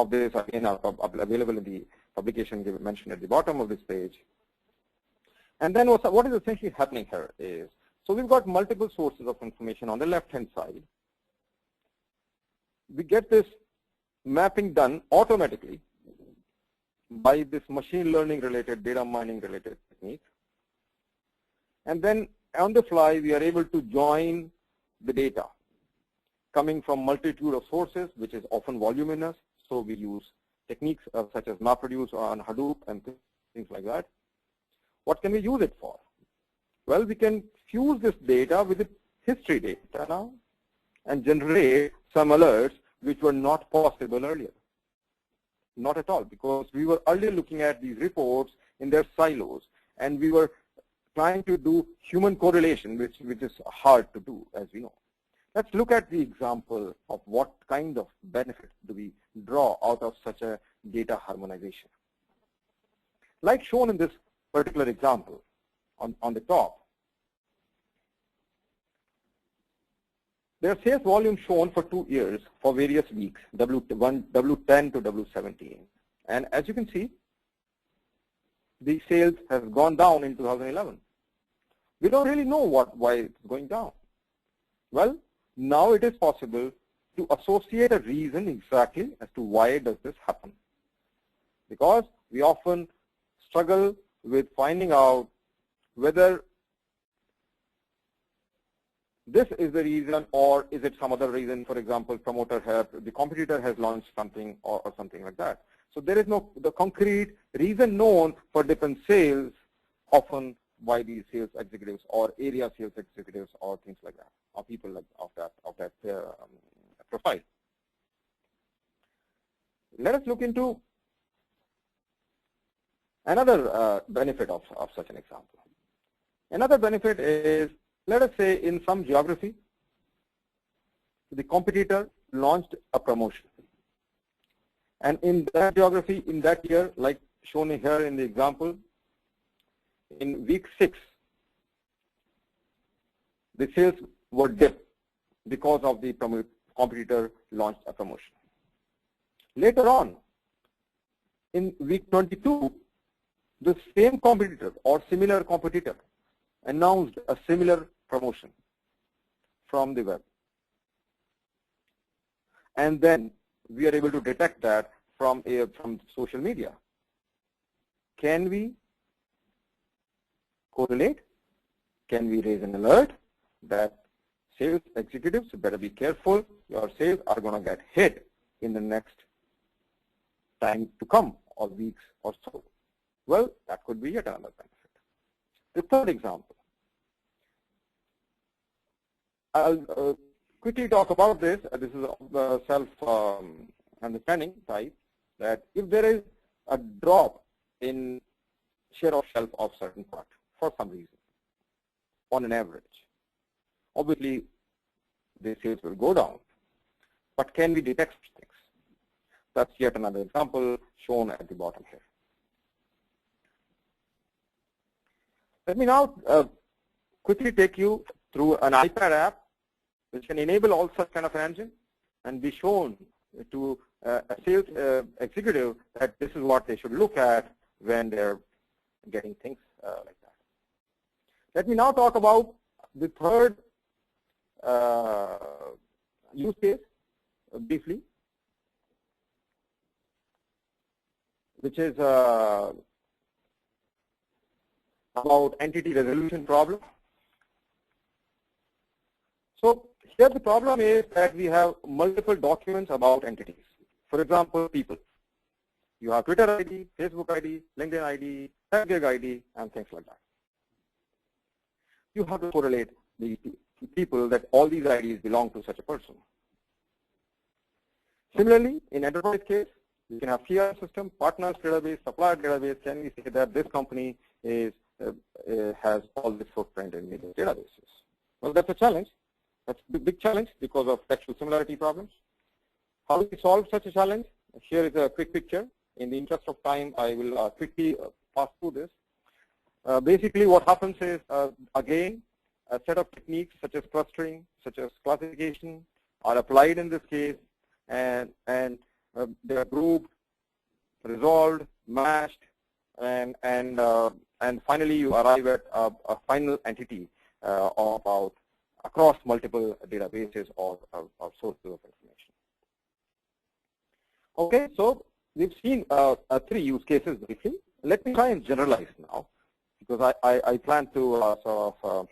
of this again are available in the publication mentioned at the bottom of this page. And then what is essentially happening here is, so we've got multiple sources of information on the left-hand side. We get this mapping done automatically by this machine learning related, data mining related technique. And then on the fly, we are able to join the data coming from multitude of sources, which is often voluminous. So we use techniques such as MapReduce on Hadoop and things like that. What can we use it for? Well, we can fuse this data with the history data now and generate some alerts which were not possible earlier. Not at all, because we were earlier looking at these reports in their silos, and we were trying to do human correlation, which is hard to do, as we know. Let's look at the example of what kind of benefit do we draw out of such a data harmonization. Like shown in this particular example on the top, there are sales volume shown for 2 years for various weeks, W10 to W17. And as you can see, the sales has gone down in 2011. We don't really know why it's going down. Well, now it is possible to associate a reason exactly as to why does this happen. Because we often struggle with finding out whether this is the reason or is it some other reason. For example, the competitor has launched something or something like that. So there is no the concrete reason known for different sales, often by these sales executives or area sales executives or things like that, or people like of that profile. Let us look into another benefit of such an example. Another benefit is, let us say in some geography, the competitor launched a promotion. And in that geography, in that year, like shown here in the example, in week 6, the sales were dipped because of the competitor launched a promotion. Later on, in week 22, the same competitor or similar competitor announced a similar promotion from the web. And then we are able to detect that from social media. Can we correlate? Can we raise an alert that sales executives better be careful, your sales are going to get hit in the next time to come or weeks or so? Well, that could be yet another benefit. The third example, I'll quickly talk about this. This is the self-understanding type, that if there is a drop in share of shelf of certain product for some reason, on an average, obviously the sales will go down. But can we detect things? That's yet another example shown at the bottom here. Let me now quickly take you through an iPad app which can enable all such kind of an engine and be shown to a sales executive that this is what they should look at when they're getting things like that. Let me now talk about the third use case briefly, which is about entity resolution problem. So here the problem is that we have multiple documents about entities. For example, people. You have Twitter ID, Facebook ID, LinkedIn ID, Techgig ID, and things like that. You have to correlate the people that all these IDs belong to such a person. Similarly, in enterprise case, you can have CRM system, partners database, supplier database. Can we say that this company has all this footprint in these databases? Well, that's a challenge. That's a big challenge because of textual similarity problems. How do we solve such a challenge? Here is a quick picture. In the interest of time, I will quickly pass through this. Basically, what happens is, again, a set of techniques such as clustering, such as classification, are applied in this case, and They are grouped, resolved, matched, and finally you arrive at a final entity about across multiple databases or sources of information. Okay, so we've seen 3 use cases briefly. Let me try and generalize now, because I plan to sort of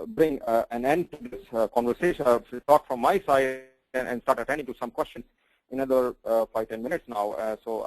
bring an end to this conversation, talk from my side, and start attending to some questions in another 5-10 minutes now. So